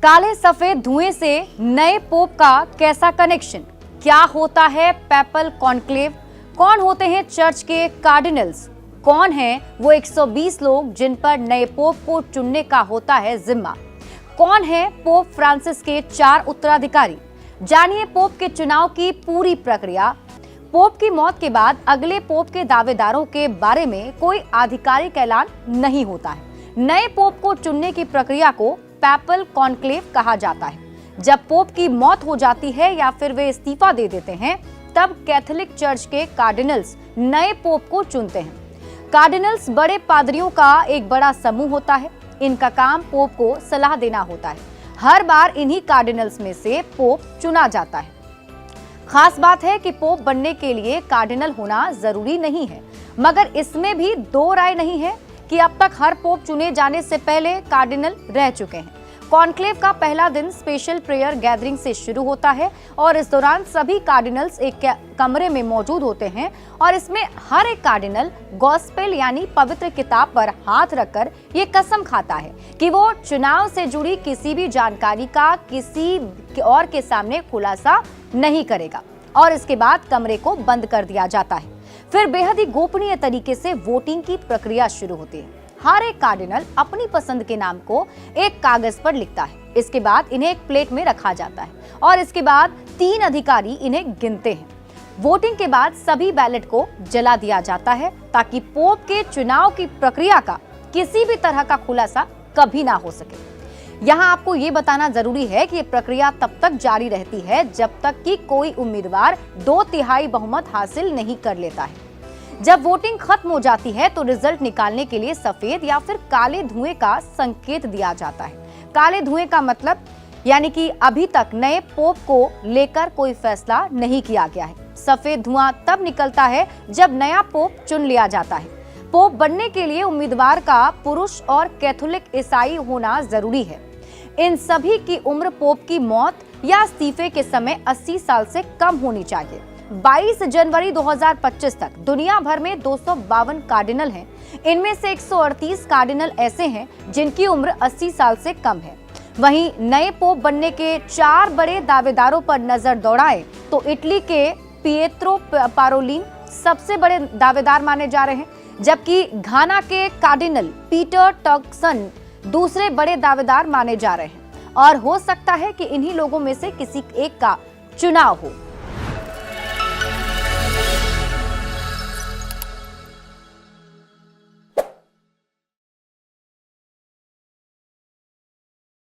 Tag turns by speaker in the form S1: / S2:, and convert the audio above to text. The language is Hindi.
S1: काले सफेद धुएं से नए पोप का कैसा कनेक्शन? क्या होता है पैपल कॉन्क्लेव? कौन होते हैं चर्च के कार्डिनल्स? कौन है वो 120 लोग जिन पर नए पोप को चुनने का होता है जिम्मा? कौन है पोप फ्रांसिस के 4 उत्तराधिकारी? जानिए पोप के चुनाव की पूरी प्रक्रिया। पोप की मौत के बाद अगले पोप के दावेदारों के बारे में कोई आधिकारिक ऐलान नहीं होता है। नए पोप को चुनने की प्रक्रिया को पैपल कॉन्क्लेव कहा जाता है। जब पोप की मौत हो जाती है या फिर वे इस्तीफा दे देते हैं, तब कैथोलिक चर्च के कार्डिनल्स नए पोप को चुनते हैं। कार्डिनल्स बड़े पादरियों का एक बड़ा समूह होता है। इनका काम पोप को सलाह देना होता है। हर बार इन्हीं कार्डिनल्स में से पोप चुना जाता है। खास बात है कि पोप बनने के लिए कार्डिनल होना जरूरी नहीं है, मगर इसमें भी दो राय नहीं है कि अब तक हर पोप चुने जाने से पहले कार्डिनल रह चुके हैं। कॉन्क्लेव का पहला दिन स्पेशल प्रेयर गैदरिंग से शुरू होता है और इस दौरान सभी कार्डिनल्स एक कमरे में मौजूद होते हैं और इसमें हर एक कार्डिनल गॉस्पेल यानी पवित्र किताब पर हाथ रखकर ये कसम खाता है कि वो चुनाव से जुड़ी किसी भी जानकारी का किसी और के सामने खुलासा नहीं करेगा और इसके बाद कमरे को बंद कर दिया जाता है। फिर बेहद ही गोपनीय तरीके से वोटिंग की प्रक्रिया शुरू होती है। हर एक कार्डिनल अपनी पसंद के नाम को एक कागज पर लिखता है। इसके बाद इन्हें एक प्लेट में रखा जाता है और इसके बाद 3 अधिकारी इन्हें गिनते हैं। वोटिंग के बाद सभी बैलेट को जला दिया जाता है ताकि पोप के चुनाव की प्रक्रिया का किसी भी तरह का खुलासा कभी ना हो सके। यहाँ आपको ये बताना जरूरी है कि ये प्रक्रिया तब तक जारी रहती है जब तक कि कोई उम्मीदवार 2/3 बहुमत हासिल नहीं कर लेता है। जब वोटिंग खत्म हो जाती है तो रिजल्ट निकालने के लिए सफेद या फिर काले धुएं का संकेत दिया जाता है। काले धुएं का मतलब यानी कि अभी तक नए पोप को लेकर कोई फैसला नहीं किया गया है। सफेद धुआं तब निकलता है जब नया पोप चुन लिया जाता है। पोप बनने के लिए उम्मीदवार का पुरुष और कैथोलिक ईसाई होना जरूरी है। इन सभी की उम्र पोप की मौत या इस्तीफे के समय 80 साल से कम होनी चाहिए। 22 जनवरी 2025 तक दुनिया भर में 252 कार्डिनल हैं। इनमें से 138 कार्डिनल ऐसे हैं जिनकी उम्र 80 साल से कम है। वहीं नए पोप बनने के 4 बड़े दावेदारों पर नजर दौड़ाएं तो इटली के पिएत्रो पारोलिन सबसे बड़े दावेदार माने जा रहे हैं, जबकि घाना के कार्डिनल पीटर टर्कसन दूसरे बड़े दावेदार माने जा रहे हैं और हो सकता है कि इन्हीं लोगों में से किसी एक का चुनाव हो।